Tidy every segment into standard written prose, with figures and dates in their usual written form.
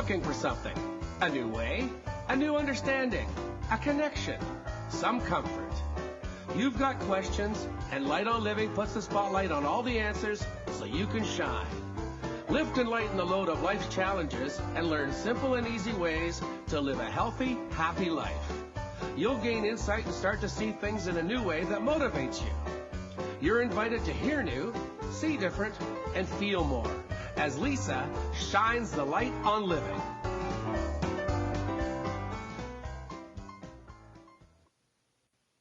looking for something. A new way, a new understanding, a connection, some comfort. You've got questions, and Light on Living puts the spotlight on all the answers so you can shine. Lift and lighten the load of life's challenges and learn simple and easy ways to live a healthy, happy life. You'll gain insight and start to see things in a new way that motivates you. You're invited to hear new, see different, and feel more as Lisa shines the light on living.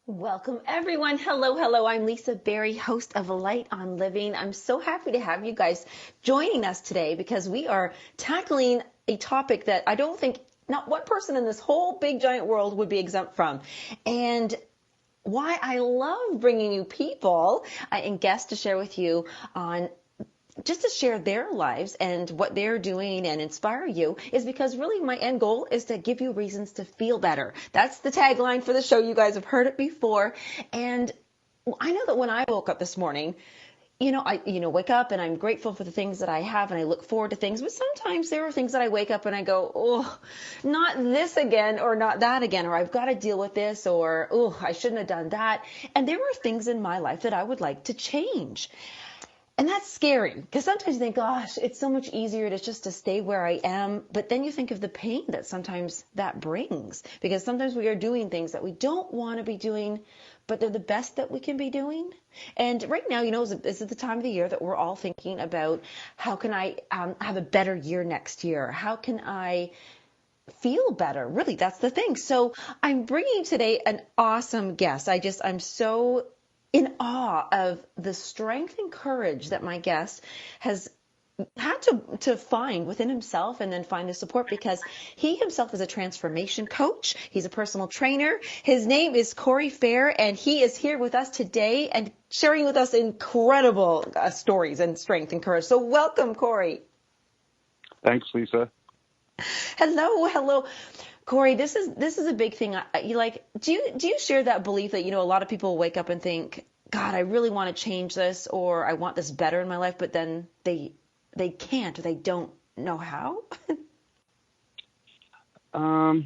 Welcome, everyone. Hello. I'm Lisa Berry, host of Light on Living. I'm so happy to have you guys joining us today because we are tackling a topic that I don't think not one person in this whole big giant world would be exempt from. And why I love bringing you people and guests to share with you on just to share their lives and what they're doing and inspire you is because really my end goal is to give you reasons to feel better. That's the tagline for the show. You guys have heard it before. And I know that when I woke up this morning, I wake up and I'm grateful for the things that I have and I look forward to things. But sometimes there are things that I wake up and I go, oh, not this again or not that again, or I've got to deal with this, or, oh, I shouldn't have done that. And there are things in my life that I would like to change. And that's scary because sometimes you think, gosh, it's so much easier to just to stay where I am. But then you think of the pain that sometimes that brings, because sometimes we are doing things that we don't want to be doing, but they're the best that we can be doing. And right now, this is the time of the year that we're all thinking about how can I have a better year next year? How can I feel better? Really, that's the thing. So I'm bringing today an awesome guest. I'm so in awe of the strength and courage that my guest has had to find within himself and then find the support because he himself is a transformation coach. He's a personal trainer. His name is Phair, and he is here with us today and sharing with us incredible stories and strength and courage. So welcome, Corey. Thanks, Lisa. Hello. Corey, this is a big thing. Do you share that belief that, a lot of people wake up and think, God, I really want to change this, or I want this better in my life, but then they can't, or they don't know how? I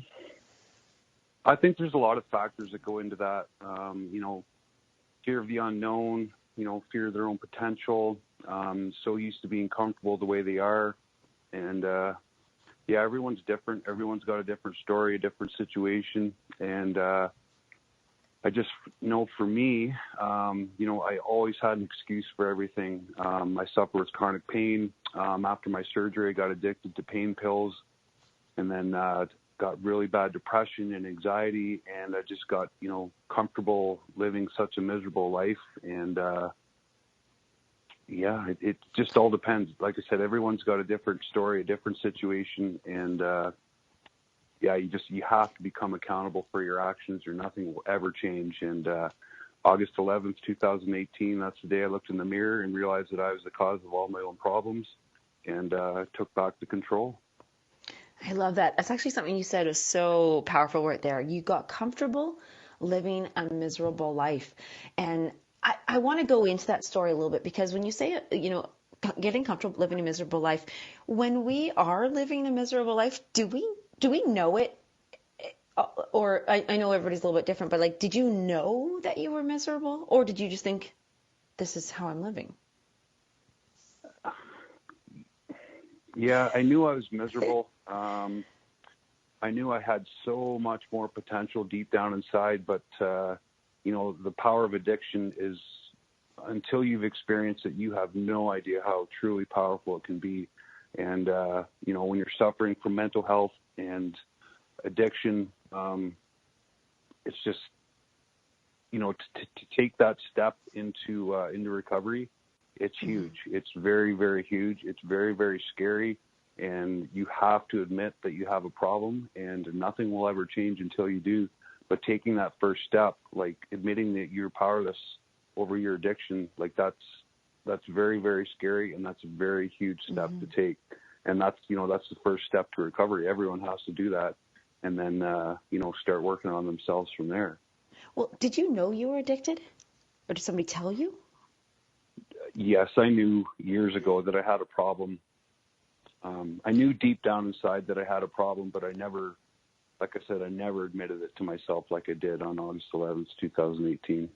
think there's a lot of factors that go into that. Fear of the unknown, fear of their own potential, so used to being comfortable the way they are. And, everyone's different. Everyone's got a different story, a different situation. And I just know for me, I always had an excuse for everything. I suffer with chronic pain. After my surgery, I got addicted to pain pills and then got really bad depression and anxiety. And I just got, comfortable living such a miserable life. And it just all depends. Like I said, everyone's got a different story, a different situation. And, you have to become accountable for your actions or nothing will ever change. And August 11th, 2018, that's the day I looked in the mirror and realized that I was the cause of all my own problems and took back the control. I love that. That's actually something you said was so powerful right there. You got comfortable living a miserable life. And I want to go into that story a little bit because when you say, getting comfortable living a miserable life, when we are living a miserable life, do we know it? Or I know everybody's a little bit different, but did you know that you were miserable, or did you just think this is how I'm living? Yeah, I knew I was miserable. I knew I had so much more potential deep down inside, but the power of addiction is, until you've experienced it, you have no idea how truly powerful it can be. And, when you're suffering from mental health and addiction, it's just, to take that step into recovery, it's huge. It's very, very huge. It's very, very scary. And you have to admit that you have a problem, and nothing will ever change until you do. But taking that first step, like admitting that you're powerless over your addiction, that's very, very scary, and that's a very huge step to take. And that's the first step to recovery. Everyone has to do that, and then start working on themselves from there. Well, did you know you were addicted, or did somebody tell you? Yes, I knew years ago that I had a problem. I knew deep down inside that I had a problem, but I never, like I said, I never admitted it to myself like I did on August 11th, 2018.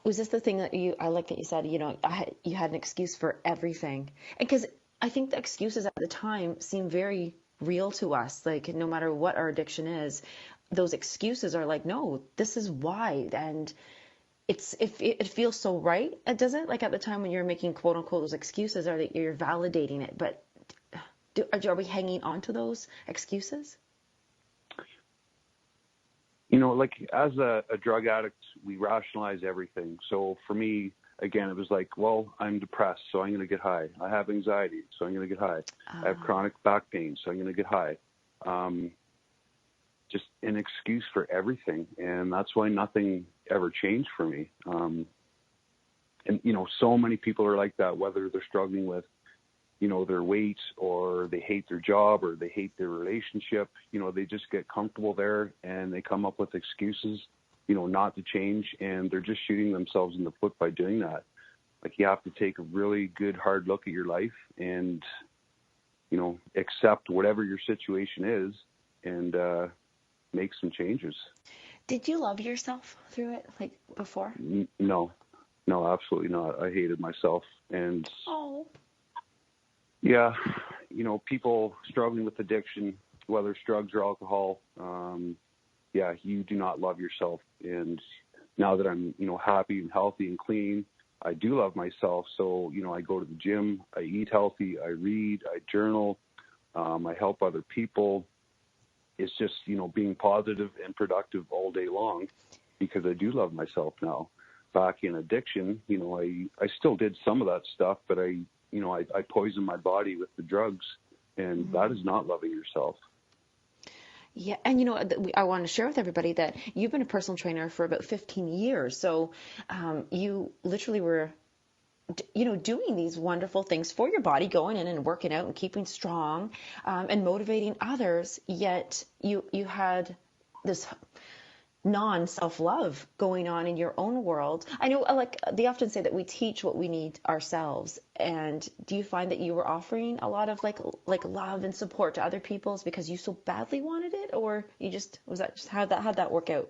Was this the thing that I like that you said, you had an excuse for everything? And because I think the excuses at the time seem very real to us. Like, no matter what our addiction is, those excuses are like, no, this is why. And it feels so right. It doesn't, like, at the time when you're making quote unquote those excuses, are that you're validating it. But are we hanging on to those excuses? Like as a drug addict, we rationalize everything. So for me, again, it was like, well, I'm depressed, so I'm going to get high. I have anxiety, so I'm going to get high. I have chronic back pain, so I'm going to get high. Just an excuse for everything. And that's why nothing ever changed for me. And, so many people are like that, whether they're struggling with, their weight, or they hate their job, or they hate their relationship. They just get comfortable there and they come up with excuses, not to change. And they're just shooting themselves in the foot by doing that. Like, you have to take a really good, hard look at your life and, accept whatever your situation is and make some changes. Did you love yourself through it, like, before? No, absolutely not. I hated myself. And yeah, people struggling with addiction, whether it's drugs or alcohol, you do not love yourself. And now that I'm, happy and healthy and clean, I do love myself. So, I go to the gym, I eat healthy, I read, I journal, I help other people. It's just, being positive and productive all day long, because I do love myself now. Back in addiction, I still did some of that stuff, but I poisoned my body with the drugs, and that is not loving yourself. Yeah, and I want to share with everybody that you've been a personal trainer for about 15 years. So you literally were, doing these wonderful things for your body, going in and working out and keeping strong, and motivating others. Yet you had this non-self-love going on in your own world. I know, like, they often say that we teach what we need ourselves. And do you find that you were offering a lot of like love and support to other people's because you so badly wanted it, or how'd that work out?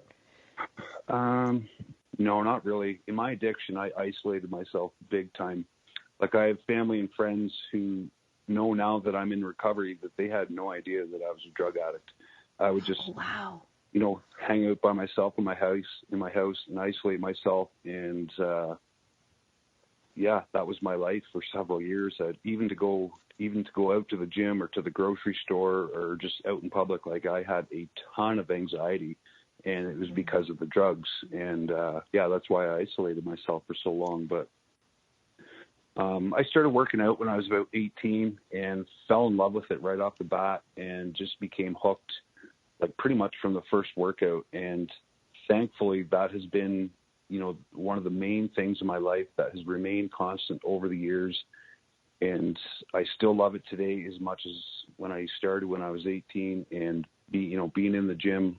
No, not really. In my addiction, I isolated myself big time. Like, I have family and friends who know now that I'm in recovery that they had no idea that I was a drug addict. I would just hang out by myself in my house and isolate myself. And, that was my life for several years. Even to go out to the gym or to the grocery store or just out in public, like, I had a ton of anxiety, and it was because of the drugs. And, that's why I isolated myself for so long. But, I started working out when I was about 18 and fell in love with it right off the bat and just became hooked, like, pretty much from the first workout. And thankfully that has been, one of the main things in my life that has remained constant over the years. And I still love it today as much as when I started when I was 18. And being in the gym,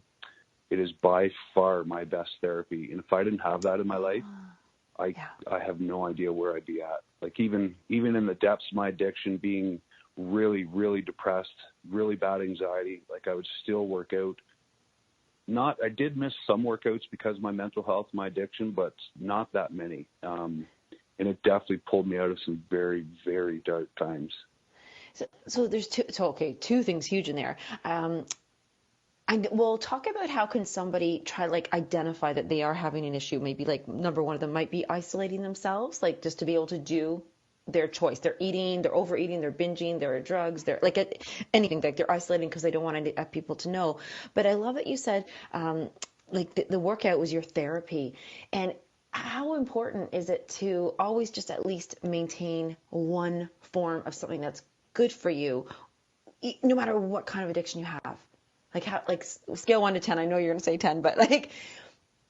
it is by far my best therapy. And if I didn't have that in my life, I have no idea where I'd be at. Like, even in the depths of my addiction, being really, really depressed, really bad anxiety, like, I would still work out. I did miss some workouts because of my mental health, my addiction, but not that many. And it definitely pulled me out of some very, very dark times. So there's two things huge in there. We'll talk about how can somebody try, like, identify that they are having an issue. Maybe, like, number one of them might be isolating themselves, like, just to be able to do their choice. They're eating, they're overeating, they're binging, they're drugs, they're like anything, like they're isolating because they don't want people to know. But I love that you said, like, the workout was your therapy. And how important is it to always just at least maintain one form of something that's good for you, no matter what kind of addiction you have? Like, scale 1 to 10, I know you're going to say 10, but, like,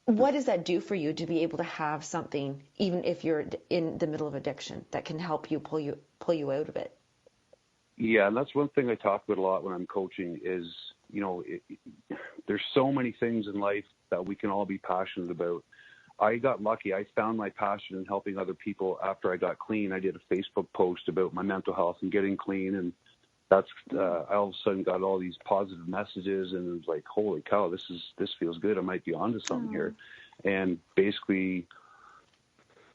what does that do for you to be able to have something, even if you're in the middle of addiction, that can help you pull you out of it? Yeah, and that's one thing I talk about a lot when I'm coaching is, there's so many things in life that we can all be passionate about. I got lucky. I found my passion in helping other people after I got clean. I did a Facebook post about my mental health and getting clean, and that's I all of a sudden got all these positive messages, and it was like, holy cow, this feels good. I might be onto something here. And basically,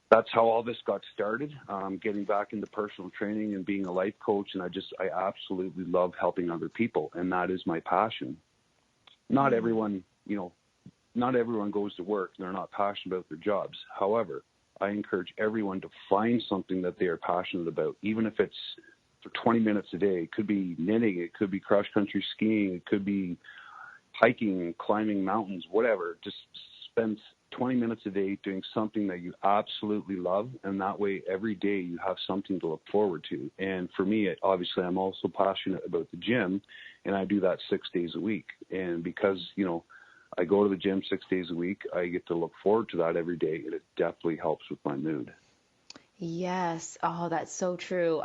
that's how all this got started. Getting back into personal training and being a life coach, and I absolutely love helping other people, and that is my passion. Not everyone, not everyone goes to work and they're not passionate about their jobs. However, I encourage everyone to find something that they are passionate about, even if it's for 20 minutes a day. It could be knitting, it could be cross-country skiing, it could be hiking, climbing mountains, whatever. Just spend 20 minutes a day doing something that you absolutely love, and that way every day you have something to look forward to. And for me, obviously, I'm also passionate about the gym, and I do that 6 days a week. And because, I go to the gym 6 days a week, I get to look forward to that every day, and it definitely helps with my mood. Yes. Oh, that's so true.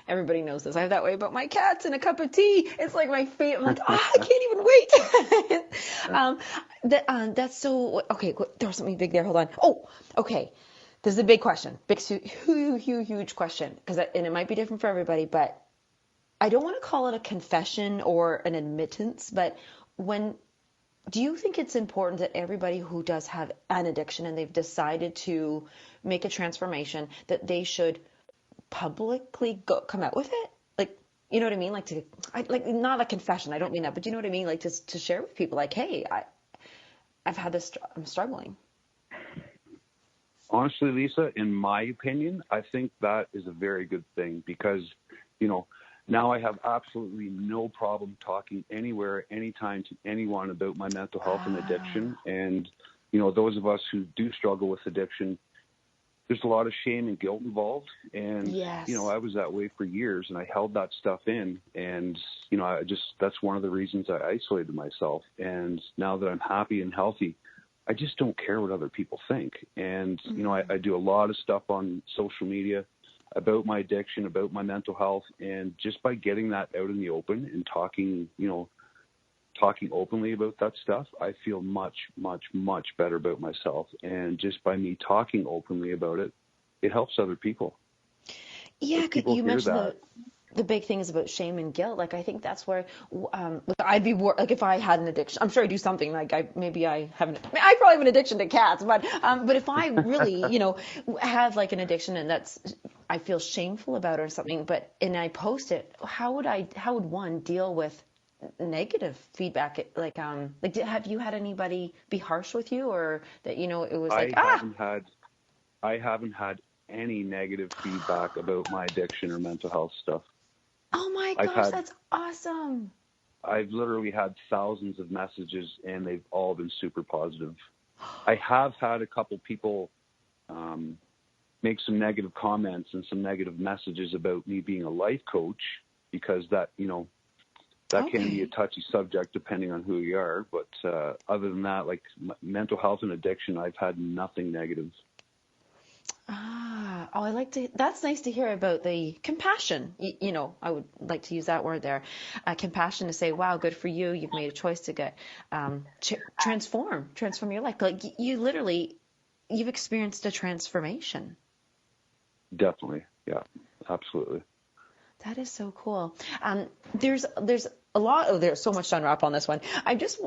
Everybody knows this. I have that way about my cats and a cup of tea. It's like my favorite. I'm like, I can't even wait. That's so, okay, there was something big there. Hold on. Oh, okay. This is a big question. Big, huge question. And it might be different for everybody, but I don't want to call it a confession or an admittance, but do you think it's important that everybody who does have an addiction and they've decided to make a transformation, that they should publicly come out with it? Like, you know what I mean? Like not a confession. I don't mean that, but you know what I mean? Like to share with people, like, hey, I've had this, I'm struggling. Honestly, Lisa, in my opinion, I think that is a very good thing because, now I have absolutely no problem talking anywhere, anytime to anyone about my mental health and addiction. And, those of us who do struggle with addiction, there's a lot of shame and guilt involved. And, yes. I was that way for years and I held that stuff in. And, that's one of the reasons I isolated myself. And now that I'm happy and healthy, I just don't care what other people think. And, I do a lot of stuff on social media about my addiction, about my mental health, and just by getting that out in the open and talking openly about that stuff, I feel much, much, much better about myself. And just by me talking openly about it, it helps other people. Yeah, you mentioned the big thing is about shame and guilt. Like, I think that's where I'd be like if I had an addiction. I'm sure I do something like I probably have an addiction to cats, but if I really have like an addiction and I feel shameful about it or something, and I post it, how would one deal with negative feedback? Have you had anybody be harsh with you, or that it was like I haven't had any negative feedback about my addiction or mental health stuff. Oh my gosh, that's awesome. I've literally had thousands of messages and they've all been super positive. I have had a couple people make some negative comments and some negative messages about me being a life coach, because that can be a touchy subject depending on who you are. But other than that, like mental health and addiction, I've had nothing negative. That's nice to hear about the compassion. I would like to use that word there. Compassion, to say, wow, good for you. You've made a choice to get, transform your life. Like you've experienced a transformation. Definitely. Yeah, absolutely. That is so cool. There's a lot, there's so much to unwrap on this one.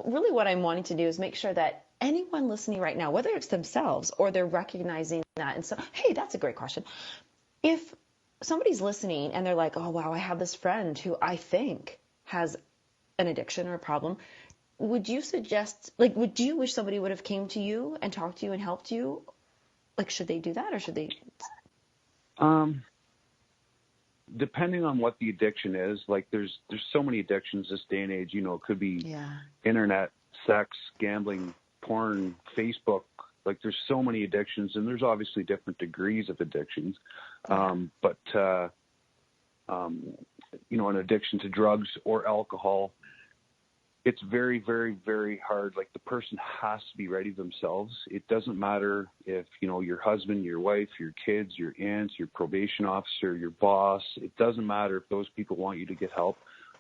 What I'm wanting to do is make sure that anyone listening right now, whether it's themselves or they're recognizing that, and so, hey, that's a great question. If somebody's listening and they're like, oh, wow, I have this friend who I think has an addiction or a problem, would you wish somebody would have came to you and talked to you and helped you? Like, should they do that, or should they? Depending on what the addiction is, like there's so many addictions this day and age, it could be internet, sex, gambling, porn, Facebook. Like there's so many addictions, and there's obviously different degrees of addictions. But an addiction to drugs or alcohol, it's very, very, very hard. Like the person has to be ready themselves. It doesn't matter if, your husband, your wife, your kids, your aunts, your probation officer, your boss, it doesn't matter if those people want you to get help.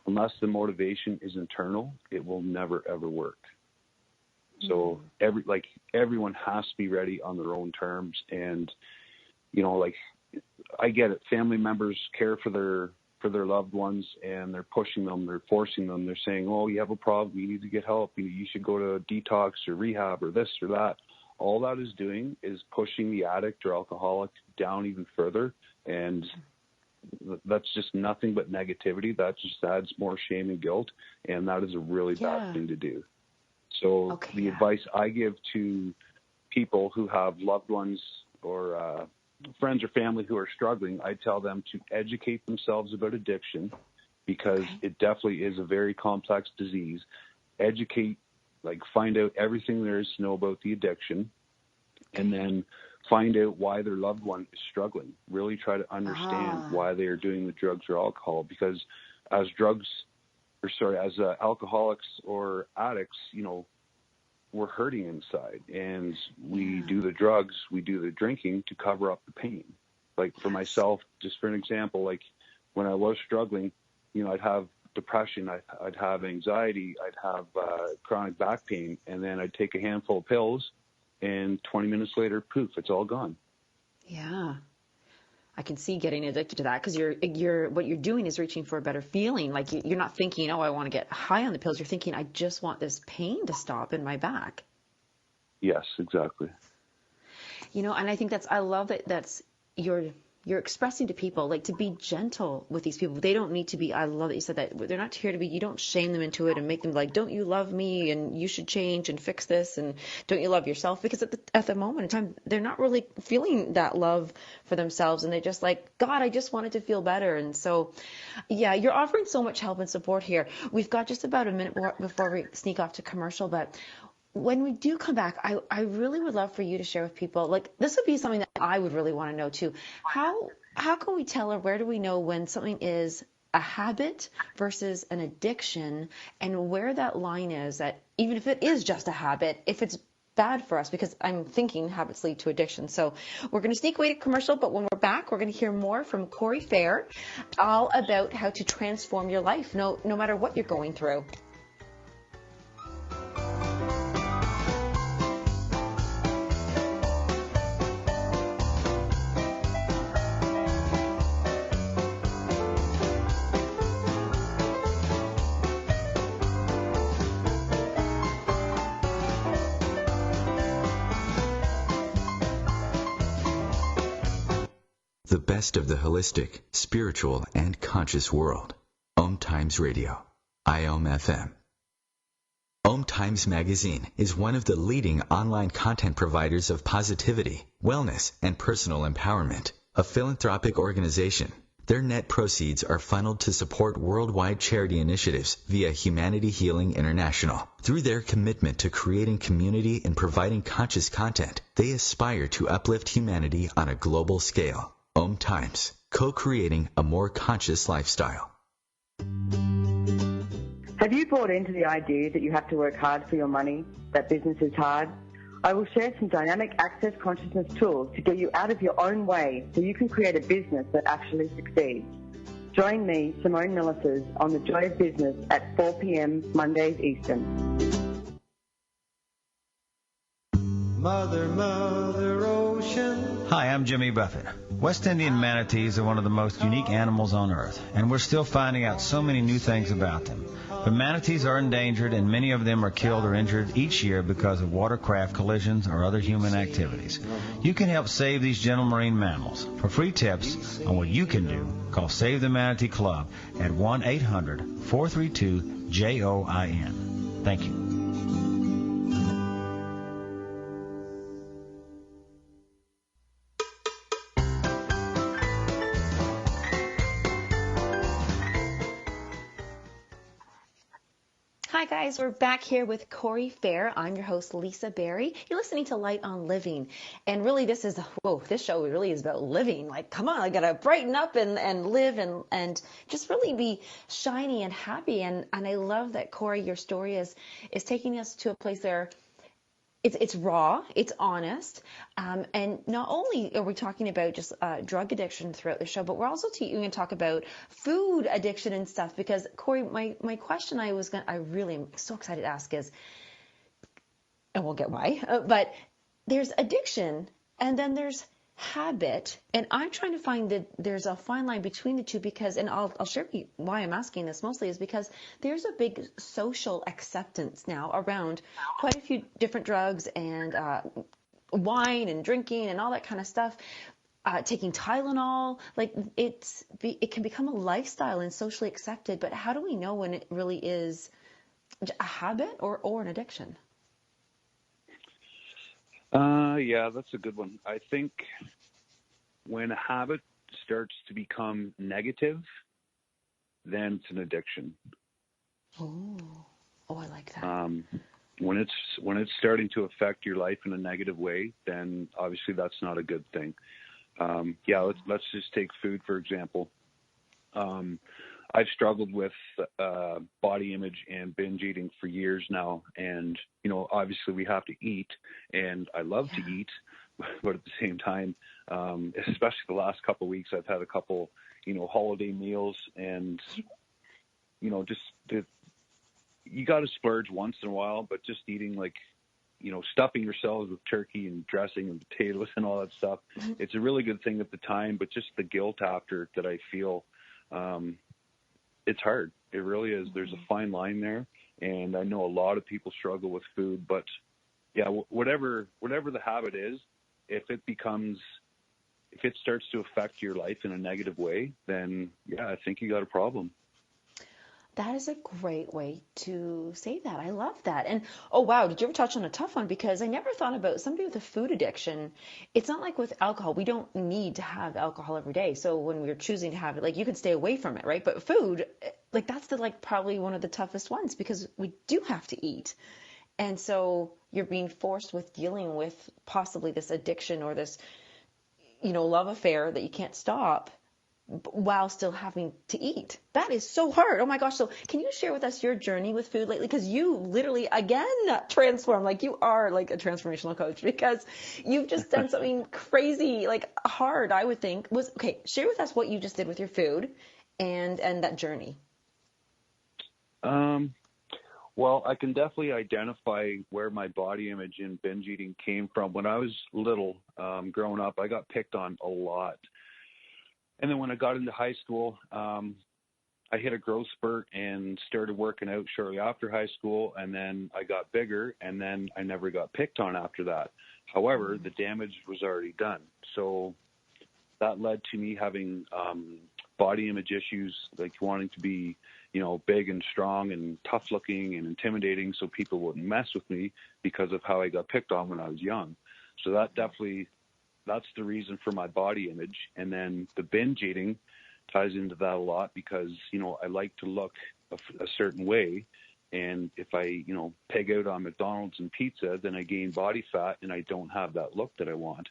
Unless the motivation is internal, it will never, ever work. So everyone has to be ready on their own terms. And, you know, like, I get it. Family members care for their loved ones, and they're pushing them, they're forcing them. They're saying, oh, you have a problem, you need to get help, you should go to detox or rehab or this or that. All that is doing is pushing the addict or alcoholic down even further. And that's just nothing but negativity. That just adds more shame and guilt. And that is a really bad thing to do. So the advice I give to people who have loved ones or friends or family who are struggling, I tell them to educate themselves about addiction, because it definitely is a very complex disease. Educate, like, find out everything there is to know about the addiction, and then find out why their loved one is struggling. Really try to understand why they are doing the drugs or alcohol, because as alcoholics or addicts, you know, we're hurting inside, and we do the drugs, we do the drinking to cover up the pain. Like for myself, just for an example, like when I was struggling, you know, I'd have depression, I'd have anxiety, I'd have chronic back pain, and then I'd take a handful of pills, and 20 minutes later, poof, it's all gone. Yeah. I can see getting addicted to that, because what you're doing is reaching for a better feeling. Like you're not thinking, oh, I want to get high on the pills. You're thinking, I just want this pain to stop in my back. Yes, exactly. You know, and I think I love that's you're expressing to people, like, to be gentle with these people. They don't need to be, I love that you said that. They're not here to be, you don't shame them into it and make them like, don't you love me and you should change and fix this and don't you love yourself? Because at the moment in time, they're not really feeling that love for themselves, and they're just like, God, I just wanted to feel better. And so, yeah, you're offering so much help and support here. We've got just about a minute before we sneak off to commercial, but when we do come back, I really would love for you to share with people, like, this would be something that I would really want to know too. How can we tell, or where do we know when something is a habit versus an addiction, and where that line is, that even if it is just a habit, if it's bad for us, because I'm thinking habits lead to addiction. So we're going to sneak away to commercial, but when we're back, we're going to hear more from Corey Phair, all about how to transform your life, no matter what you're going through. The best of the holistic, spiritual, and conscious world. OMTimes Radio. IOM FM. OMTimes Magazine is one of the leading online content providers of positivity, wellness, and personal empowerment. A philanthropic organization, their net proceeds are funneled to support worldwide charity initiatives via Humanity Healing International. Through their commitment to creating community and providing conscious content, they aspire to uplift humanity on a global scale. OMTimes, co-creating a more conscious lifestyle. Have you bought into the idea that you have to work hard for your money, that business is hard? I will share some dynamic access consciousness tools to get you out of your own way so you can create a business that actually succeeds. Join me, Simone Millisers, on The Joy of Business at 4 p.m. Mondays Eastern. Mother, Mother Ocean. Hi, I'm Jimmy Buffett. West Indian manatees are one of the most unique animals on Earth, and we're still finding out so many new things about them. But manatees are endangered, and many of them are killed or injured each year because of watercraft collisions or other human activities. You can help save these gentle marine mammals. For free tips on what you can do, call Save the Manatee Club at 1-800-432-JOIN. Thank you. Hi guys, we're back here with Corey Phair. I'm your host, Lisa Berry. You're listening to Light on Living. And really this show really is about living. Like, come on, I gotta brighten up and live and just really be shiny and happy. And I love that, Corey, your story is taking us to a place where it's raw, it's honest, and not only are we talking about just drug addiction throughout the show, but we're also going to talk about food addiction and stuff. Because Corey, my question I really am so excited to ask is, and we'll get why. But there's addiction, and then there's habit, and I'm trying to find that there's a fine line between the two because, and I'll share with you why I'm asking this mostly is because there's a big social acceptance now around quite a few different drugs and wine and drinking and all that kind of stuff. Taking Tylenol, like it can become a lifestyle and socially accepted. But how do we know when it really is a habit or an addiction? Yeah, that's a good one. I think when a habit starts to become negative, then it's an addiction. Oh, I like that. When it's starting to affect your life in a negative way, then obviously that's not a good thing. Let's just take food for example. I've struggled with body image and binge eating for years now, and obviously we have to eat, and I love to eat, but at the same time, especially the last couple of weeks, I've had a couple holiday meals, and you got to splurge once in a while, but just eating stuffing yourselves with turkey and dressing and potatoes and all that stuff, it's a really good thing at the time, but just the guilt after that I feel, it's hard. It really is. There's a fine line there, and I know a lot of people struggle with food, but yeah, whatever the habit is, if it starts to affect your life in a negative way, then yeah, I think you got a problem. That is a great way to say that. I love that. And oh wow, did you ever touch on a tough one? Because I never thought about somebody with a food addiction. It's not like with alcohol. We don't need to have alcohol every day. So when we're choosing to have it, you can stay away from it, right? But food, that's probably one of the toughest ones because we do have to eat. And so you're being forced with dealing with possibly this addiction or this, love affair that you can't stop while still having to eat. That is so hard. Oh my gosh. So can you share with us your journey with food lately? Because you literally, again, transformed. You are a transformational coach because you've just done something crazy, hard, I would think. Share with us what you just did with your food and that journey. Well, I can definitely identify where my body image and binge eating came from. When I was little, growing up, I got picked on a lot. And then when I got into high school, I hit a growth spurt and started working out shortly after high school. And then I got bigger, and then I never got picked on after that. However, the damage was already done. So that led to me having body image issues, wanting to be, big and strong and tough looking and intimidating so people wouldn't mess with me because of how I got picked on when I was young. So that's the reason for my body image. And then the binge eating ties into that a lot because, I like to look a certain way. And if I, peg out on McDonald's and pizza, then I gain body fat and I don't have that look that I want.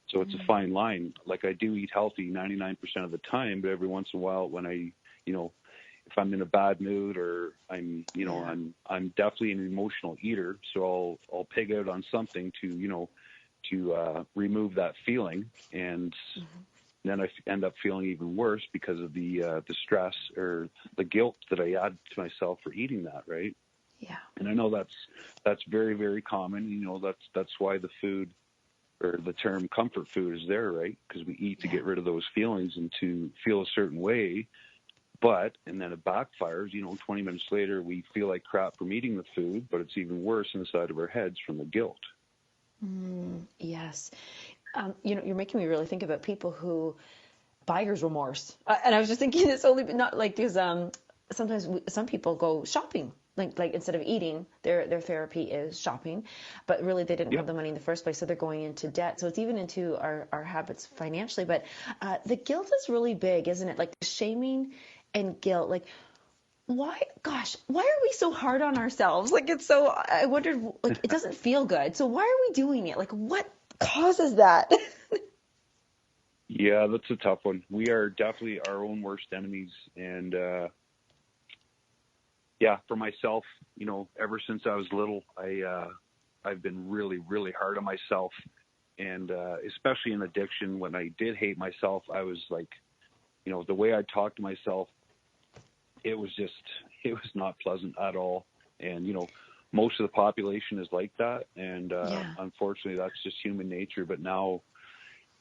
So it's a fine line. I do eat healthy 99% of the time, but every once in a while when I, if I'm in a bad mood or I'm definitely an emotional eater. So I'll peg out on something to remove that feeling, and then I end up feeling even worse because of the stress or the guilt that I add to myself for eating that, right? Yeah. And I know that's very, very common. That's why the food or the term comfort food is there, right? Because we eat to get rid of those feelings and to feel a certain way. And then it backfires, 20 minutes later, we feel like crap from eating the food, but it's even worse inside of our heads from the guilt. Yes. You're making me really think about people who buyer's remorse. And I was just thinking it's only not because sometimes some people go shopping, like instead of eating, their therapy is shopping, but really they didn't have the money in the first place, so they're going into debt. So it's even into our habits financially. But the guilt is really big, isn't it? Shaming and guilt. Why are we so hard on ourselves? It's so, I wondered, it doesn't feel good. So why are we doing it? What causes that? Yeah, that's a tough one. We are definitely our own worst enemies. And, for myself, ever since I was little, I've been really, really hard on myself. And, especially in addiction, when I did hate myself, I was the way I talked to myself, it was not pleasant at all. And, most of the population is like that, and unfortunately that's just human nature. But now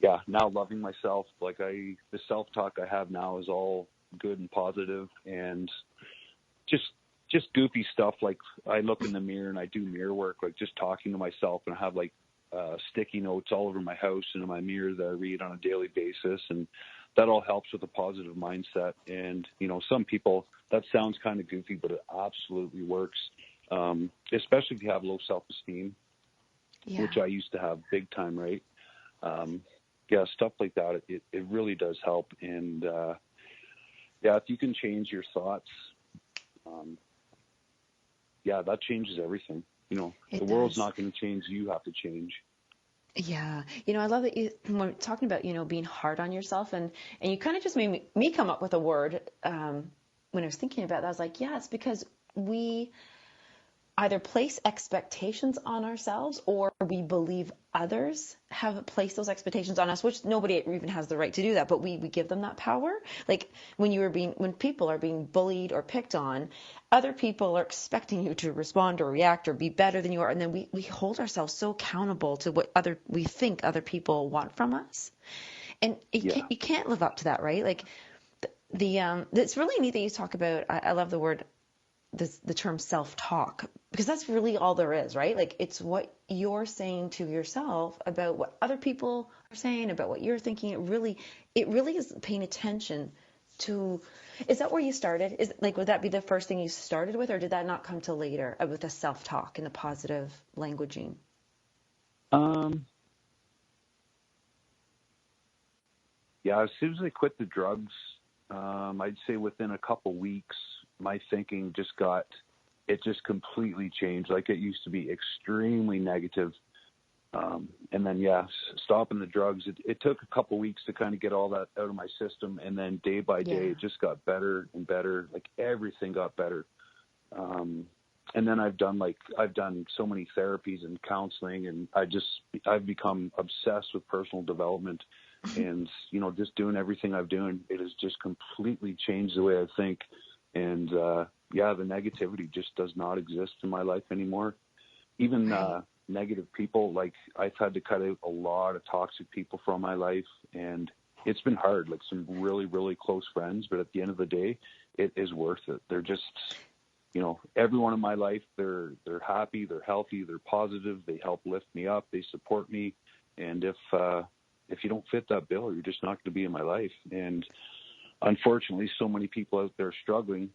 loving myself, the self-talk I have now is all good and positive, and just goofy stuff. Like I look in the mirror and I do mirror work, like just talking to myself, and I have sticky notes all over my house and in my mirror that I read on a daily basis, and that all helps with a positive mindset. And some people, that sounds kind of goofy, but it absolutely works, especially if you have low self-esteem, which I used to have big time, right? Stuff like that, it really does help. And if you can change your thoughts, that changes everything. The world's not going to change. You have to change. Yeah. I love that when we're talking about, being hard on yourself, and you kind of just made me come up with a word when I was thinking about that. I was like, it's because we either place expectations on ourselves, or we believe others have placed those expectations on us, which nobody even has the right to do that, but we give them that power. Like when people are being bullied or picked on, other people are expecting you to respond or react or be better than you are, and then we hold ourselves so accountable to what we think other people want from us, and you can't live up to that, right? Like it's really neat that you talk about. I love the word. The term self-talk, because that's really all there is, right? Like it's what you're saying to yourself about what other people are saying, about what you're thinking. It really is paying attention to. Is that where you started? Would that be the first thing you started with, or did that not come till later with the self-talk and the positive languaging? As soon as I quit the drugs, I'd say within a couple weeks, my thinking just completely changed. Like it used to be extremely negative. And then, stopping the drugs, it took a couple weeks to kind of get all that out of my system. And then day by day, it just got better and better. Like everything got better. And then I've done so many therapies and counseling, and I've become obsessed with personal development. And, just doing everything I've done, it has just completely changed the way I think. And, the negativity just does not exist in my life anymore. Even negative people, like I've had to cut out a lot of toxic people from my life, and it's been hard, like some really, really close friends. But at the end of the day, it is worth it. They're just, everyone in my life, they're happy, they're healthy, they're positive, they help lift me up, they support me. And if you don't fit that bill, you're just not going to be in my life. And unfortunately, so many people out there struggling,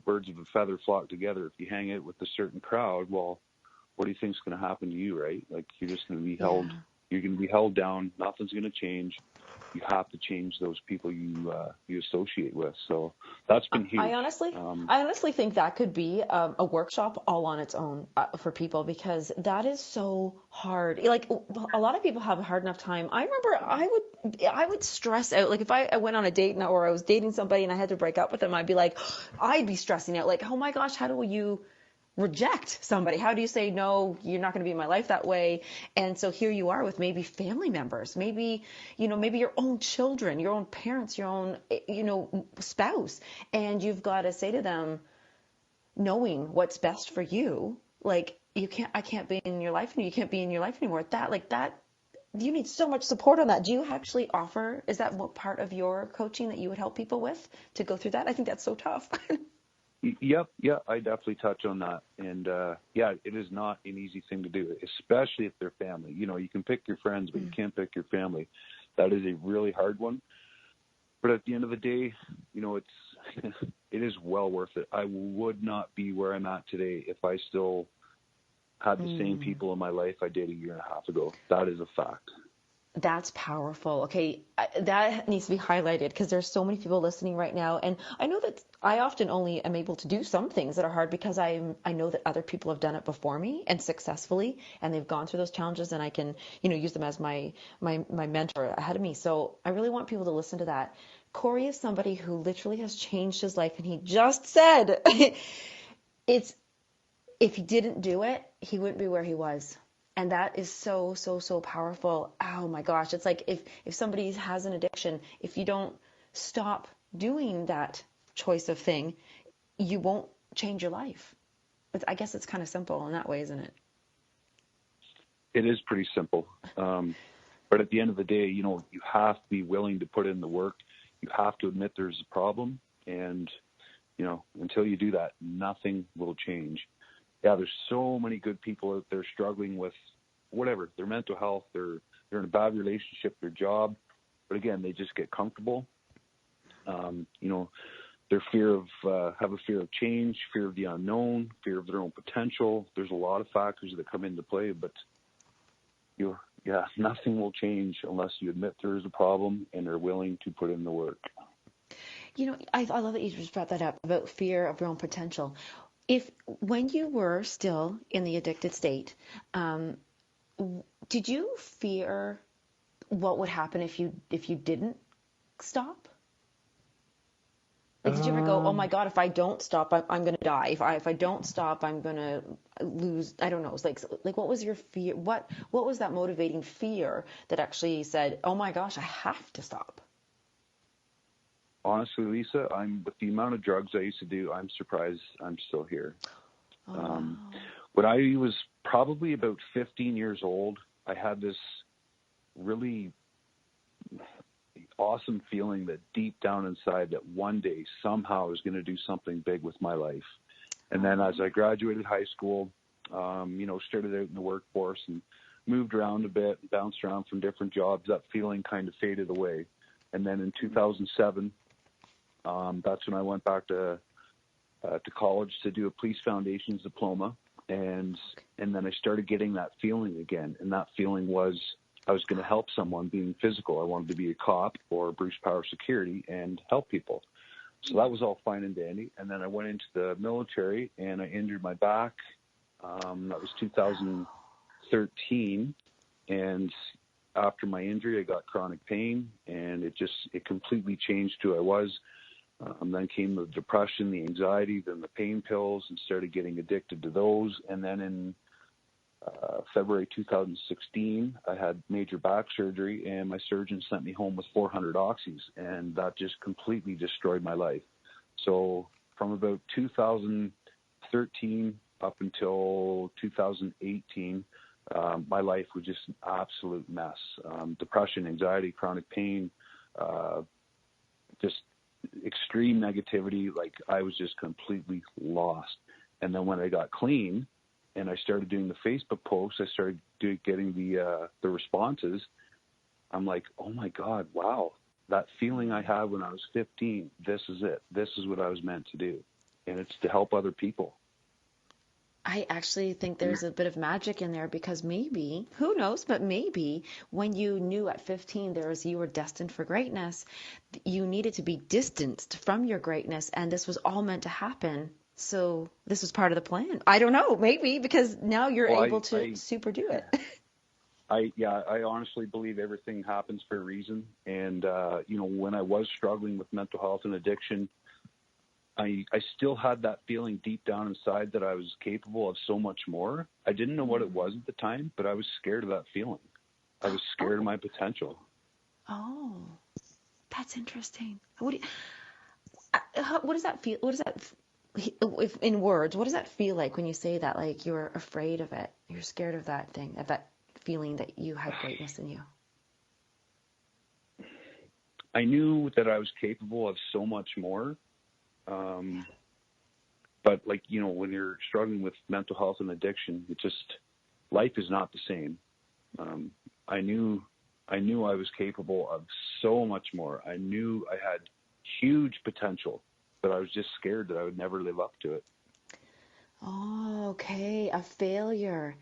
birds of a feather flock together. If you hang out with a certain crowd, well, what do you think is going to happen to you, right? Like you're just going to be you're going to be held down. Nothing's going to change. You have to change those people you associate with. So that's been huge. I honestly think that could be a workshop all on its own for people, because that is so hard. Like a lot of people have a hard enough time. I remember I would stress out. Like if I went on a date or I was dating somebody and I had to break up with them, I'd be stressing out. Like, oh my gosh, how do you reject somebody? How do you say, no, you're not going to be in my life that way? And so here you are with maybe family members, maybe your own children, your own parents, your own, spouse. And you've got to say to them, knowing what's best for you, like I can't be in your life, and you can't be in your life anymore. That, you need so much support on that. Do you actually offer, is that what part of your coaching that you would help people with to go through that? I think that's so tough. Yep. Yeah, I definitely touch on that. And it is not an easy thing to do, especially if they're family. You can pick your friends, but you can't pick your family. That is a really hard one. But at the end of the day, it is well worth it. I would not be where I'm at today if I still had the same people in my life I did a year and a half ago. That is a fact. That's powerful. Okay, that needs to be highlighted, because there's so many people listening right now, and I know that I often only am able to do some things that are hard because I know that other people have done it before me and successfully, and they've gone through those challenges, and I can use them as my mentor ahead of me. So I really want people to listen to that. Corey is somebody who literally has changed his life, and he just said if he didn't do it, he wouldn't be where he was. And that is so, so, so powerful. Oh my gosh. It's like if somebody has an addiction, if you don't stop doing that choice of thing, you won't change your life. I guess it's kind of simple in that way, isn't it? It is pretty simple. But at the end of the day, you have to be willing to put in the work. You have to admit there's a problem. And, until you do that, nothing will change. Yeah, there's so many good people out there struggling with whatever, their mental health, they're in a bad relationship, their job. But again, they just get comfortable. Their have a fear of change, fear of the unknown, fear of their own potential. There's a lot of factors that come into play, but nothing will change unless you admit there is a problem and are willing to put in the work. I love that you just brought that up about fear of your own potential. When you were still in the addicted state, did you fear what would happen if you didn't stop? Like, did you ever go, oh my God, if I don't stop, I'm going to die. If I don't stop, I'm going to lose. I don't know. It's like what was your fear? What was that motivating fear that actually said, oh my gosh, I have to stop? Honestly, Lisa, with the amount of drugs I used to do, I'm surprised I'm still here. Oh, wow. When I was probably about 15 years old, I had this really awesome feeling that deep down inside that one day somehow I was going to do something big with my life. And then as I graduated high school, started out in the workforce and moved around a bit, bounced around from different jobs, that feeling kind of faded away. And then in 2007, that's when I went back to college to do a police foundations diploma. And then I started getting that feeling again. And that feeling was I was going to help someone being physical. I wanted to be a cop or Bruce Power Security and help people. So that was all fine and dandy. And then I went into the military and I injured my back. That was 2013. And after my injury, I got chronic pain, and it completely changed who I was. Then came the depression, the anxiety, then the pain pills, and started getting addicted to those. And then in February 2016, I had major back surgery, and my surgeon sent me home with 400 oxys, and that just completely destroyed my life. So from about 2013 up until 2018, my life was just an absolute mess. Depression, anxiety, chronic pain, just extreme negativity. Like, I was just completely lost. And then when I got clean and I started doing the Facebook posts, I started getting the responses. I'm like, oh my God, wow. That feeling I had when I was 15, this is it. This is what I was meant to do. And it's to help other people. I actually think there's a bit of magic in there, because maybe, who knows, but maybe when you knew at 15 you were destined for greatness, you needed to be distanced from your greatness, and this was all meant to happen. So this was part of the plan. I don't know, maybe, because now you're able to super do it. I honestly believe everything happens for a reason. And, when I was struggling with mental health and addiction, I still had that feeling deep down inside that I was capable of so much more. I didn't know what it was at the time, but I was scared of that feeling. I was scared of my potential. Oh, that's interesting. What does that feel? What does that, if in words, what does that feel like when you say that? Like, you're afraid of it. You're scared of that thing, of that feeling that you had greatness in you. I knew that I was capable of so much more. But when you're struggling with mental health and addiction, life is not the same. I knew I was capable of so much more. I knew I had huge potential, but I was just scared that I would never live up to it. Oh, okay. A failure.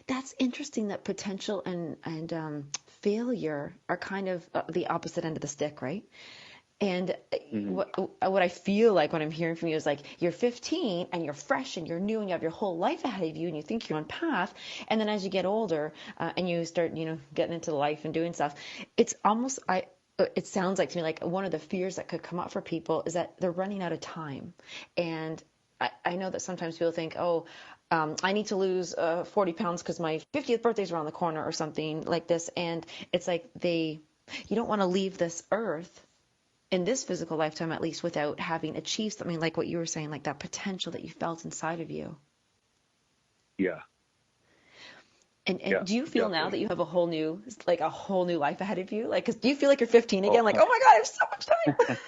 That's interesting that potential and failure are kind of the opposite end of the stick, right? And what I feel like when I'm hearing from you is like, you're 15 and you're fresh and you're new and you have your whole life ahead of you and you think you're on path. And then as you get older and you start, getting into life and doing stuff, it's almost, it sounds like to me like one of the fears that could come up for people is that they're running out of time. And I know that sometimes people think, I need to lose 40 pounds because my 50th birthday is around the corner or something like this. And it's like you don't want to leave this earth in this physical lifetime, at least, without having achieved something like what you were saying, like that potential that you felt inside of you. Yeah. And do you feel now that you have a whole new life ahead of you? Like, 'cause do you feel like you're 15 again? Like, oh my God, I have so much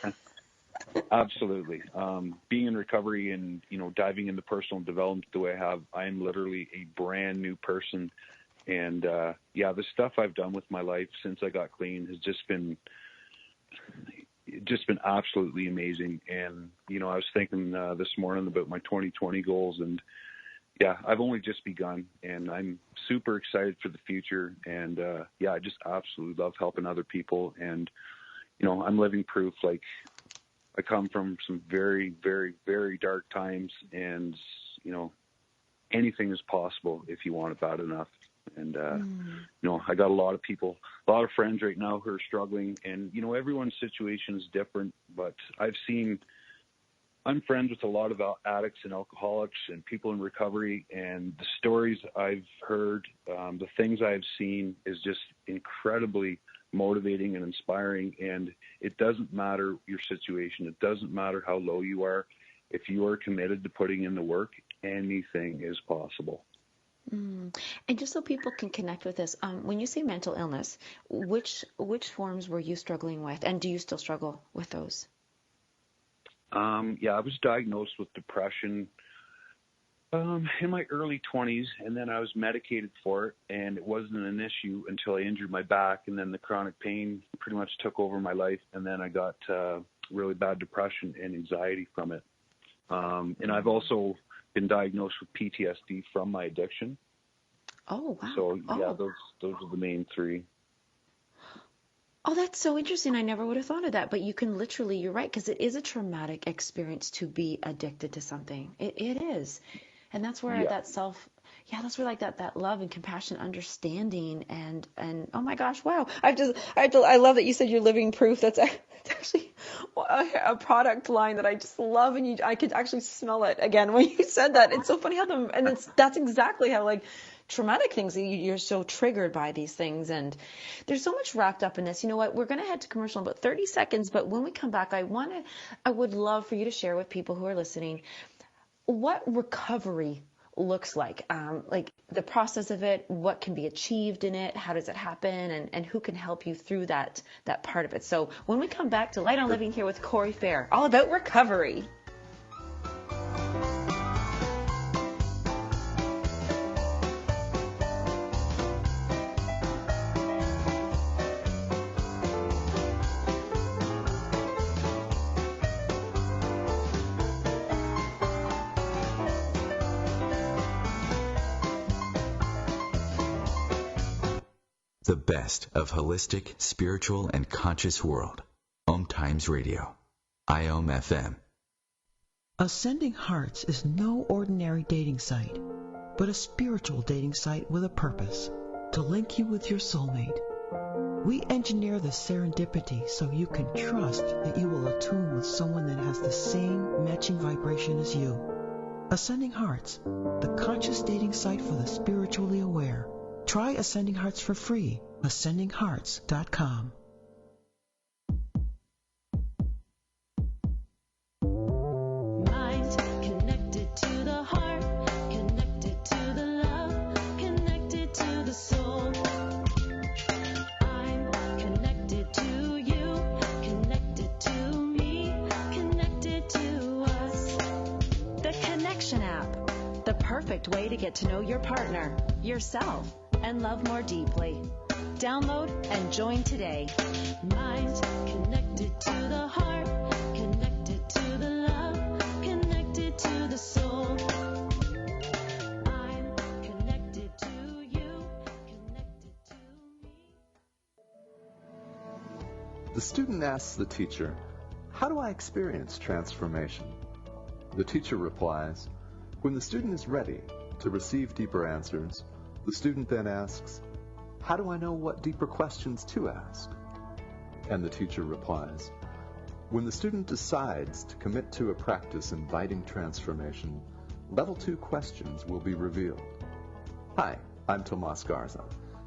time. Absolutely. Being in recovery and, diving into personal development the way I have, I'm literally a brand new person. And, the stuff I've done with my life since I got clean has just been absolutely amazing. And, I was thinking this morning about my 2020 goals, and I've only just begun, and I'm super excited for the future. And, I just absolutely love helping other people. And, I'm living proof. Like, I come from some very, very, very dark times, and, anything is possible if you want it bad enough. And, I got a lot of friends right now who are struggling, and, everyone's situation is different, but I'm friends with a lot of addicts and alcoholics and people in recovery, and the stories I've heard, the things I've seen is just incredibly motivating and inspiring. And it doesn't matter your situation. It doesn't matter how low you are. If you are committed to putting in the work, anything is possible. And just so people can connect with this, when you say mental illness, which forms were you struggling with, and do you still struggle with those? I was diagnosed with depression in my early 20s, and then I was medicated for it, and it wasn't an issue until I injured my back, and then the chronic pain pretty much took over my life, and then I got really bad depression and anxiety from it. And I've also been diagnosed with PTSD from my addiction. Oh, wow. So, those are the main three. Oh, that's so interesting. I never would have thought of that. But you can literally, you're right, because it is a traumatic experience to be addicted to something. It is. And that's where that's where like that love and compassion, understanding, and oh my gosh, wow. I love that you said you're living proof. That's actually a product line that I just love, and I could actually smell it again when you said that. It's so funny how that's exactly how, like, traumatic things, you're so triggered by these things, and there's so much wrapped up in this. You know what, we're going to head to commercial in about 30 seconds, but when we come back, I would love for you to share with people who are listening what recovery looks like the process of it, what can be achieved in it, how does it happen, and who can help you through that part of it. So when we come back to Light on Living here with Corey Phair, all about recovery. The best of holistic, spiritual, and conscious world. OMTimes Radio. IOM-FM. Ascending Hearts is no ordinary dating site, but a spiritual dating site with a purpose, to link you with your soulmate. We engineer the serendipity so you can trust that you will attune with someone that has the same matching vibration as you. Ascending Hearts, the conscious dating site for the spiritually aware. Try Ascending Hearts for free. AscendingHearts.com. Mind connected to the heart, connected to the love, connected to the soul. I'm connected to you, connected to me, connected to us. The Connection app, the perfect way to get to know your partner, yourself, and love more deeply. Download and join today. Mind connected to the heart, connected to the love, connected to the soul. I'm connected to you, connected to me. The student asks the teacher, "How do I experience transformation?" The teacher replies, "When the student is ready to receive deeper answers, the student then asks, 'How do I know what deeper questions to ask?' And the teacher replies, 'When the student decides to commit to a practice inviting transformation, level 2 questions will be revealed.'" Hi, I'm Tomas Garza,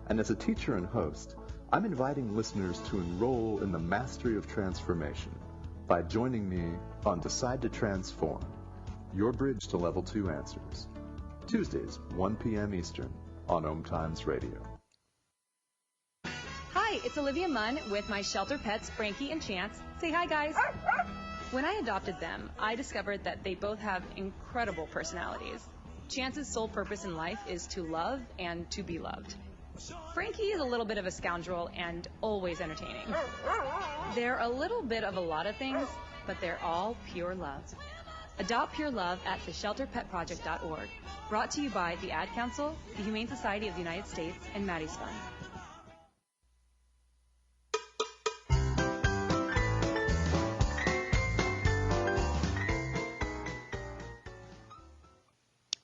and as a teacher and host, I'm inviting listeners to enroll in the Mastery of Transformation by joining me on Decide to Transform, your bridge to level 2 answers. Tuesdays, 1 p.m. Eastern on OMTimes Radio. Hi, it's Olivia Munn with my shelter pets, Frankie and Chance. Say hi, guys. When I adopted them, I discovered that they both have incredible personalities. Chance's sole purpose in life is to love and to be loved. Frankie is a little bit of a scoundrel and always entertaining. They're a little bit of a lot of things, but they're all pure love. Adopt pure love at theshelterpetproject.org. Brought to you by the Ad Council, the Humane Society of the United States, and Maddie's Fund.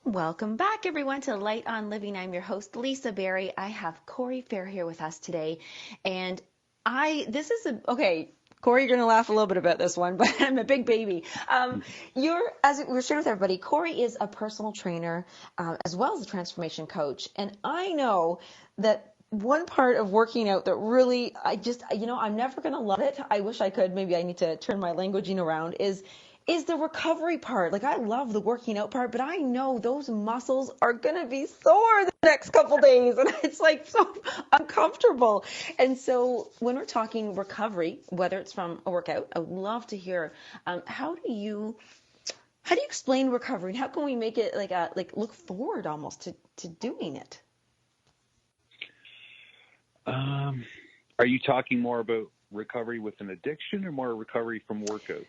Welcome back, everyone, to Light on Living. I'm your host, Lisa Berry. I have Corey Phair here with us today. And okay, Corey, you're going to laugh a little bit about this one, but I'm a big baby. As we're sharing with everybody, Corey is a personal trainer as well as a transformation coach. And I know that one part of working out that really, I'm never going to love it. I wish I could. Maybe I need to turn my languaging around is the recovery part. Like, I love the working out part, but I know those muscles are going to be sore the next couple days. And it's like so uncomfortable. And so when we're talking recovery, whether it's from a workout, I would love to hear, how do you explain recovery? And how can we make it like look forward almost to doing it? Are you talking more about recovery with an addiction or more recovery from workouts?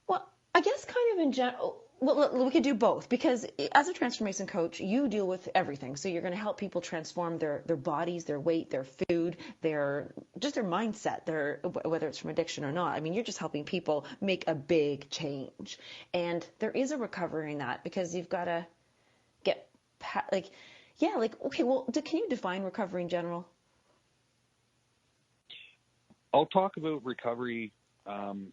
Well, I guess kind of in general, well, we could do both, because as a transformation coach, you deal with everything. So you're going to help people transform their bodies, their weight, their food, their mindset, whether it's from addiction or not. I mean, you're just helping people make a big change. And there is a recovery in that, because you've got to get, okay, well, can you define recovery in general? I'll talk about recovery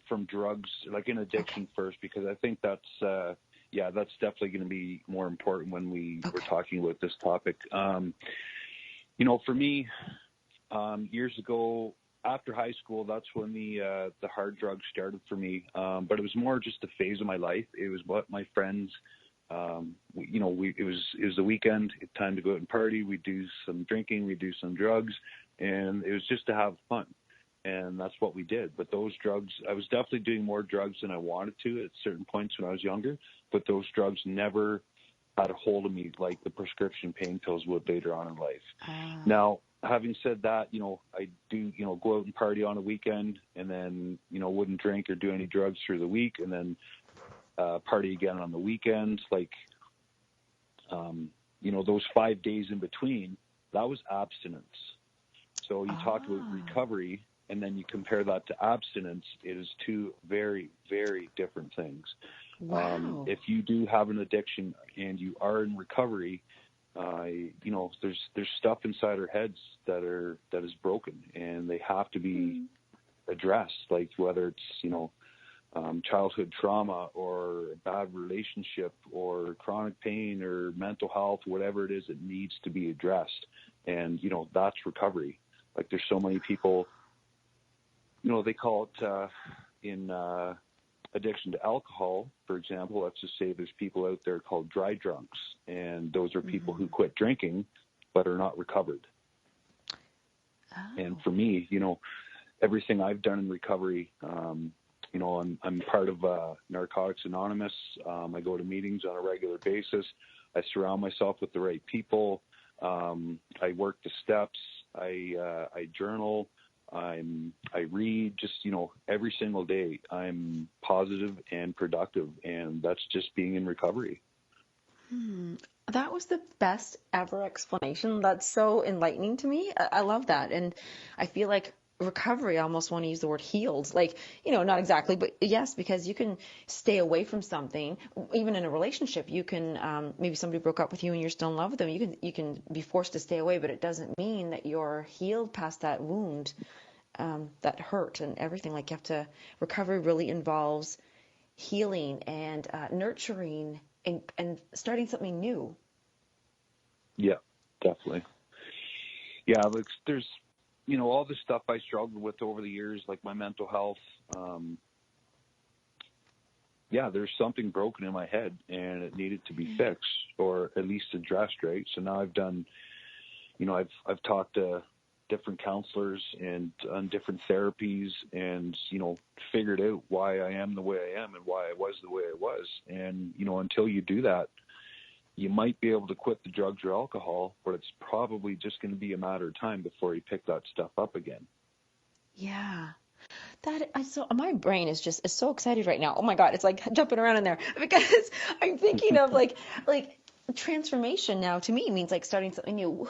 from drugs, like in addiction first, because I think that's definitely going to be more important when we're talking about this topic. For me, years ago after high school, that's when the hard drugs started for me. But it was more just a phase of my life. It was what my friends, it was the weekend, time to go out and party. We'd do some drinking, we'd do some drugs, and it was just to have fun. And that's what we did. But those drugs, I was definitely doing more drugs than I wanted to at certain points when I was younger. But those drugs never had a hold of me like the prescription pain pills would later on in life. Now, having said that, I do, go out and party on a weekend, and then, wouldn't drink or do any drugs through the week, and then party again on the weekend. Those 5 days in between, that was abstinence. So you talk about recovery, and then you compare that to abstinence. It is two very, very different things. Wow. If you do have an addiction and you are in recovery, there's stuff inside our heads that is broken, and they have to be addressed. Like whether it's childhood trauma or a bad relationship or chronic pain or mental health, whatever it is, it needs to be addressed. And that's recovery. Like there's so many people. They call it in addiction to alcohol, for example. Let's just say there's people out there called dry drunks, and those are people who quit drinking but are not recovered. And for me, everything I've done in recovery, I'm part of Narcotics Anonymous. I go to meetings on a regular basis. I surround myself with the right people. I work the steps. I journal. I read, just, every single day. I'm positive and productive, and that's just being in recovery. That was the best ever explanation. That's so enlightening to me. I love that. And I feel like recovery, I almost want to use the word healed. Like, not exactly, but yes, because you can stay away from something. Even in a relationship, you can, maybe somebody broke up with you and you're still in love with them. You can be forced to stay away, but it doesn't mean that you're healed past that wound, that hurt and everything. Like, you have to, recovery really involves healing and nurturing and starting something new. Yeah, definitely. Yeah, there's, all the stuff I struggled with over the years, like my mental health, yeah, there's something broken in my head and it needed to be fixed or at least addressed, right? So now I've done, I've talked to different counselors and on different therapies and, figured out why I am the way I am and why I was the way I was. And, until you do that, you might be able to quit the drugs or alcohol, but it's probably just going to be a matter of time before you pick that stuff up again. Yeah. My brain is so excited right now. Oh my God, it's like jumping around in there because I'm thinking of like transformation now to me means like starting something new.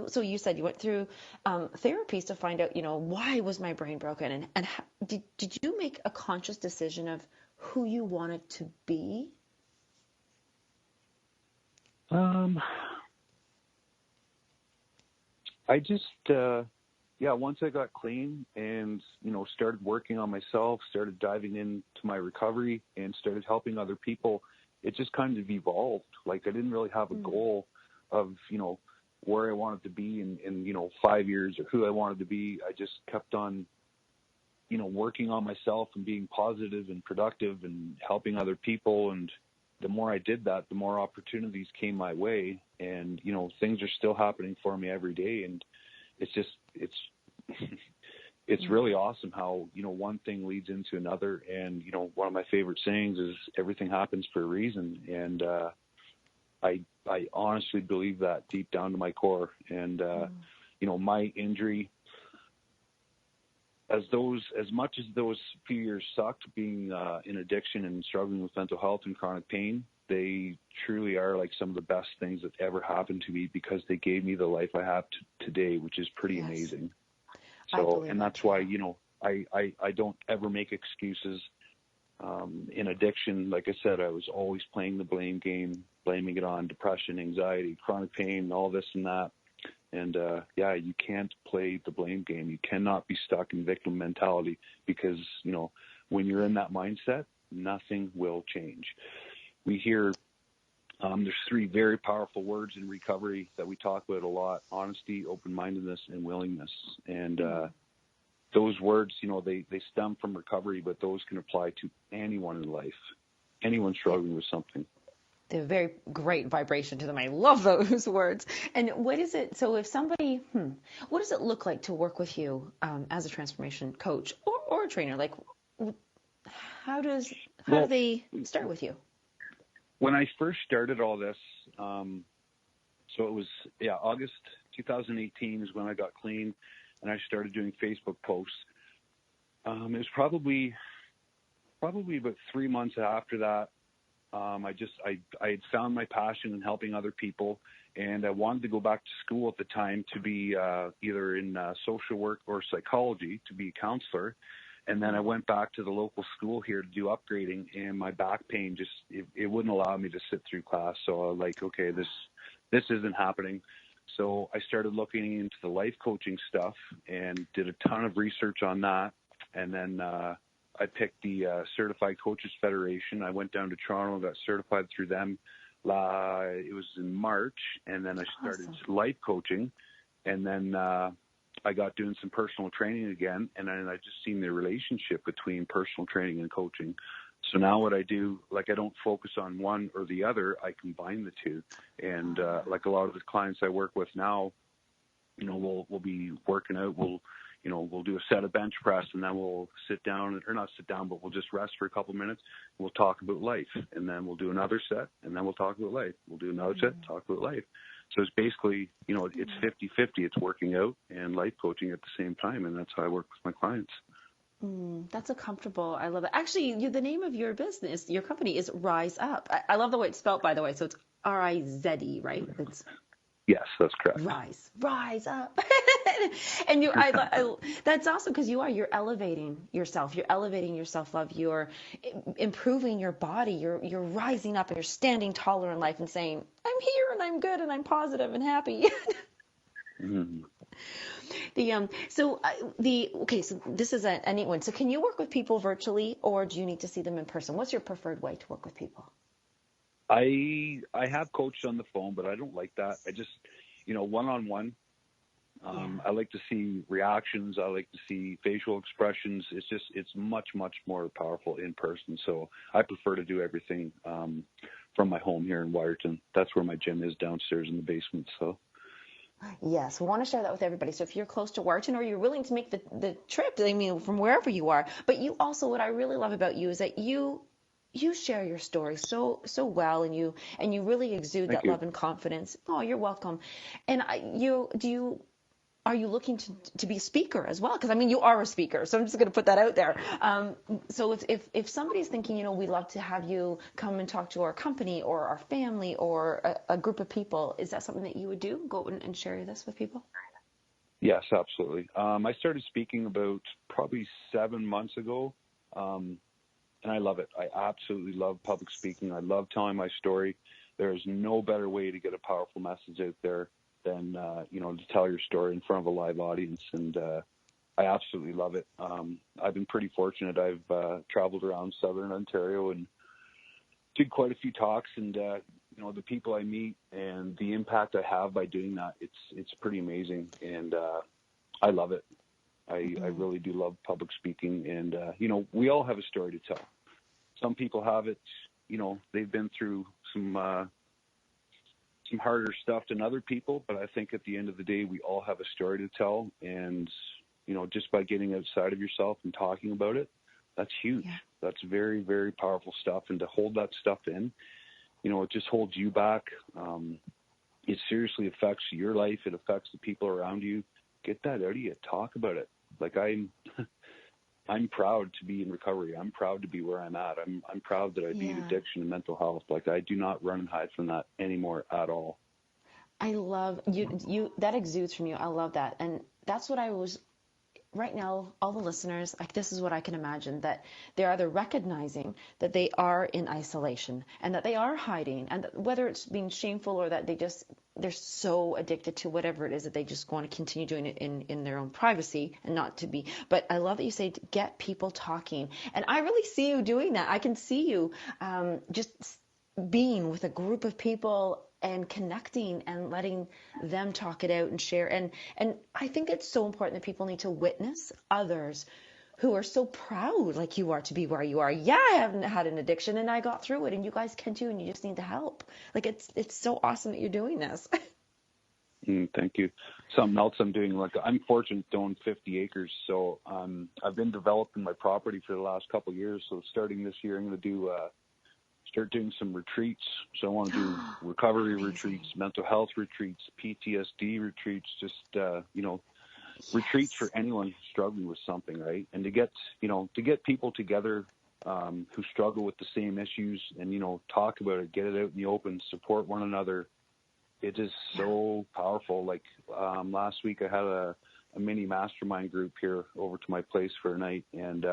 So you said you went through therapies to find out, why was my brain broken, and how, did you make a conscious decision of who you wanted to be? I just, once I got clean and, started working on myself, started diving into my recovery and started helping other people, it just kind of evolved. Like I didn't really have a goal of, where I wanted to be in 5 years or who I wanted to be. I just kept on, working on myself and being positive and productive and helping other people. And the more I did that, the more opportunities came my way. And, things are still happening for me every day. And it's really awesome how, one thing leads into another. And, one of my favorite sayings is everything happens for a reason. And I honestly believe that deep down to my core. And, my injury, as much as those few years sucked, being in addiction and struggling with mental health and chronic pain, they truly are like some of the best things that ever happened to me because they gave me the life I have today, which is pretty amazing. So, and that's why, I don't ever make excuses. In addiction, like I said, I was always playing the blame game, blaming it on depression, anxiety, chronic pain, all this and that. And, you can't play the blame game. You cannot be stuck in victim mentality because, when you're in that mindset, nothing will change. We hear there's 3 very powerful words in recovery that we talk about a lot: honesty, open-mindedness, and willingness. And those words, they stem from recovery, but those can apply to anyone in life, anyone struggling with something. They have a very great vibration to them. I love those words. And what is it? So if somebody, what does it look like to work with you as a transformation coach or a trainer? Like, how do they start with you? When I first started all this, so it was, August 2018 is when I got clean and I started doing Facebook posts. It was probably about 3 months after that. I had found my passion in helping other people, and I wanted to go back to school at the time to be either in social work or psychology, to be a counselor. And then I went back to the local school here to do upgrading, and my back pain it wouldn't allow me to sit through class. So I was like, okay, this isn't happening. So I started looking into the life coaching stuff and did a ton of research on that. And then I picked the Certified Coaches Federation. I went down to Toronto and got certified through them. It was in March, and then I started life coaching. And then I got doing some personal training again, and then I just seen the relationship between personal training and coaching. So now what I do, like I don't focus on one or the other, I combine the two. And like a lot of the clients I work with now, we'll be working out, we'll do a set of bench press, and then we'll sit down, or not sit down, but we'll just rest for a couple minutes. We'll talk about life, and then we'll do another set, and then we'll talk about life. We'll do another set, talk about life. So it's basically, it's 50-50. It's working out and life coaching at the same time, and that's how I work with my clients. That's I love it. Actually, the name of your business, your company is Rise Up. I love the way it's spelled, by the way. So it's R-I-Z-E, right? Yes, that's correct. Rise up. And that's awesome because you're elevating yourself. You're elevating your self-love. You're improving your body. You're rising up and you're standing taller in life and saying, I'm here and I'm good and I'm positive and happy. Mm-hmm. So this is a neat one. So can you work with people virtually, or do you need to see them in person? What's your preferred way to work with people? I have coached on the phone, but I don't like that. I just, one-on-one, I like to see reactions. I like to see facial expressions. It's much, much more powerful in person. So I prefer to do everything from my home here in Wyerton. That's where my gym is, downstairs in the basement. So. Yes, we want to share that with everybody. So if you're close to Wyerton or you're willing to make the trip, I mean, from wherever you are, but you also, what I really love about you is that you share your story so well, and you really exude that love and confidence. Oh, you're welcome. And are you looking to be a speaker as well? Because I mean, you are a speaker, so I'm just going to put that out there. So if somebody's thinking, we'd love to have you come and talk to our company or our family or a group of people, is that something that you would do? Go and share this with people? Yes, absolutely. I started speaking about probably 7 months ago, and I love it. I absolutely love public speaking. I love telling my story. There's no better way to get a powerful message out there than to tell your story in front of a live audience, and I absolutely love it. I've been pretty fortunate. I've traveled around Southern Ontario and did quite a few talks, and the people I meet and the impact I have by doing that, it's pretty amazing, and I love it. I really do love public speaking, and we all have a story to tell. Some people have it, they've been through some harder stuff than other people, but I think at the end of the day, we all have a story to tell. And, just by getting outside of yourself and talking about it, that's huge. Yeah. That's very, very powerful stuff. And to hold that stuff in, it just holds you back. It seriously affects your life. It affects the people around you. Get that out of you. Talk about it. Like I'm proud to be in recovery. I'm proud to be where I'm at. I'm proud that I beat addiction and mental health. Like, I do not run and hide from that anymore at all. I love you. That exudes from you. I love that. And that's what I was, right now, all the listeners, like, this is what I can imagine, that they're either recognizing that they are in isolation and that they are hiding, and whether it's being shameful or that they're so addicted to whatever it is that they just want to continue doing it in their own privacy and not to be. But I love that you say to get people talking. And I really see you doing that. I can see you just being with a group of people and connecting and letting them talk it out and share. And I think it's so important that people need to witness others who are so proud, like you are, to be where you are. Yeah, I haven't had an addiction and I got through it, and you guys can too, and you just need the help. Like, it's so awesome that you're doing this. Thank you. Something else I'm doing, like, I'm fortunate to own 50 acres. So I've been developing my property for the last couple of years. So starting this year, I'm going to start doing some retreats. So I want to do recovery retreats, mental health retreats, PTSD retreats, just, retreats for anyone struggling with something, right? And to get people together who struggle with the same issues and, talk about it, get it out in the open, support one another. It is so powerful. Like last week I had a mini mastermind group here over to my place for a night, and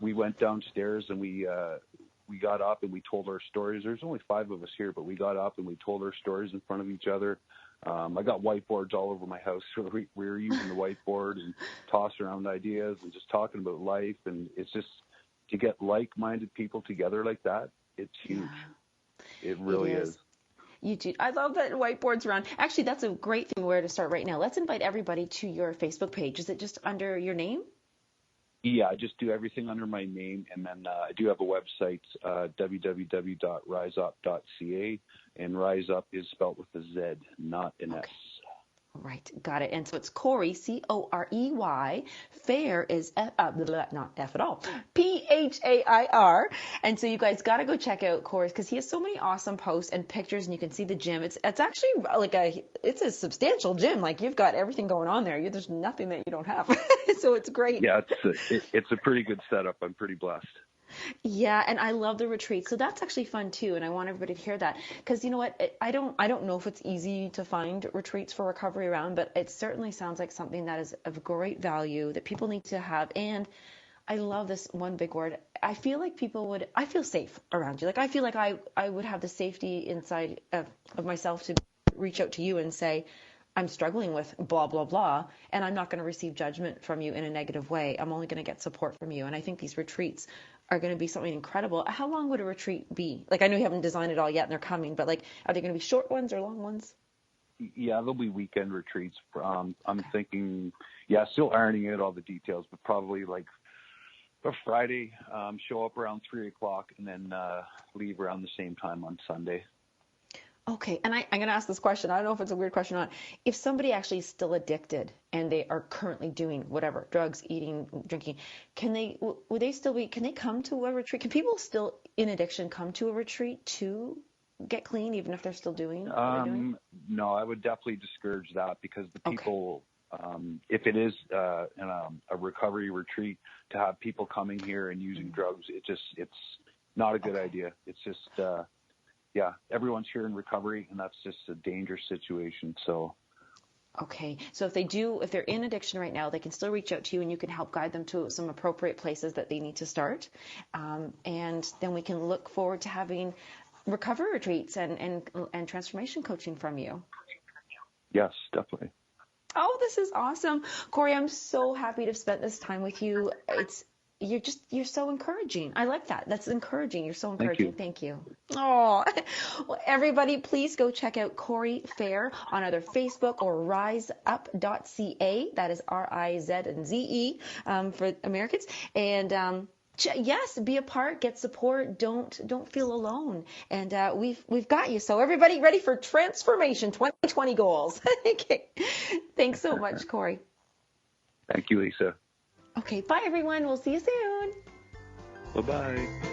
we went downstairs and we got up and we told our stories. There's only 5 of us here, but we got up and we told our stories in front of each other. I got whiteboards all over my house, so we were using the whiteboard and tossing around ideas and just talking about life. And it's just, to get like-minded people together like that, it's huge. Yeah. It really is. You do. I love that whiteboards around. Actually, that's a great thing where to start right now. Let's invite everybody to your Facebook page. Is it just under your name? Yeah, I just do everything under my name, and then I do have a website, www.riseup.ca, and Rise Up is spelled with a Z, not an S. Right, got it. And so it's Corey, Corey. Phair is not F at all, Phair. And so you guys got to go check out Corey, because he has so many awesome posts and pictures, and you can see the gym. It's actually like it's a substantial gym. Like, you've got everything going on there. There's nothing that you don't have. So it's great. Yeah, it's a pretty good setup. I'm pretty blessed. Yeah, and I love the retreat. So that's actually fun too, and I want everybody to hear that, because you know what, I don't know if it's easy to find retreats for recovery around, but it certainly sounds like something that is of great value that people need to have. And I love this one big word. I feel like I feel safe around you. Like, I feel like I would have the safety inside of myself to reach out to you and say, I'm struggling with blah, blah, blah, and I'm not going to receive judgment from you in a negative way. I'm only going to get support from you. And I think these retreats are going to be something incredible. How long would a retreat be? Like, I know you haven't designed it all yet and they're coming, but like, are they going to be short ones or long ones? Yeah, there'll be weekend retreats. I'm thinking, yeah, still ironing out all the details, but probably like a Friday, show up around 3:00 and then leave around the same time on Sunday. Okay, and I'm going to ask this question. I don't know if it's a weird question or not. If somebody actually is still addicted and they are currently doing whatever, drugs, eating, drinking, can they come to a retreat? Can people still in addiction come to a retreat to get clean, even if they're still doing what they're doing? No, I would definitely discourage that, because the people, if it is a recovery retreat, to have people coming here and using drugs, it's not a good idea. It's just, yeah, everyone's here in recovery, and that's just a dangerous situation. So. Okay, so if they're in addiction right now, they can still reach out to you, and you can help guide them to some appropriate places that they need to start. And then we can look forward to having recovery retreats and transformation coaching from you. Yes, definitely. Oh, this is awesome. Corey, I'm so happy to have spent this time with you. You're so encouraging. I like that. That's encouraging. You're so encouraging. Thank you. Oh, well, everybody, please go check out Corey Phair on either Facebook or riseup.ca. That is RIZE for Americans. And yes, be a part, get support. Don't feel alone. And we've got you. So everybody, ready for transformation 2020 goals? Okay. Thanks so much, Corey. Thank you, Lisa. Okay, bye everyone. We'll see you soon. Bye-bye.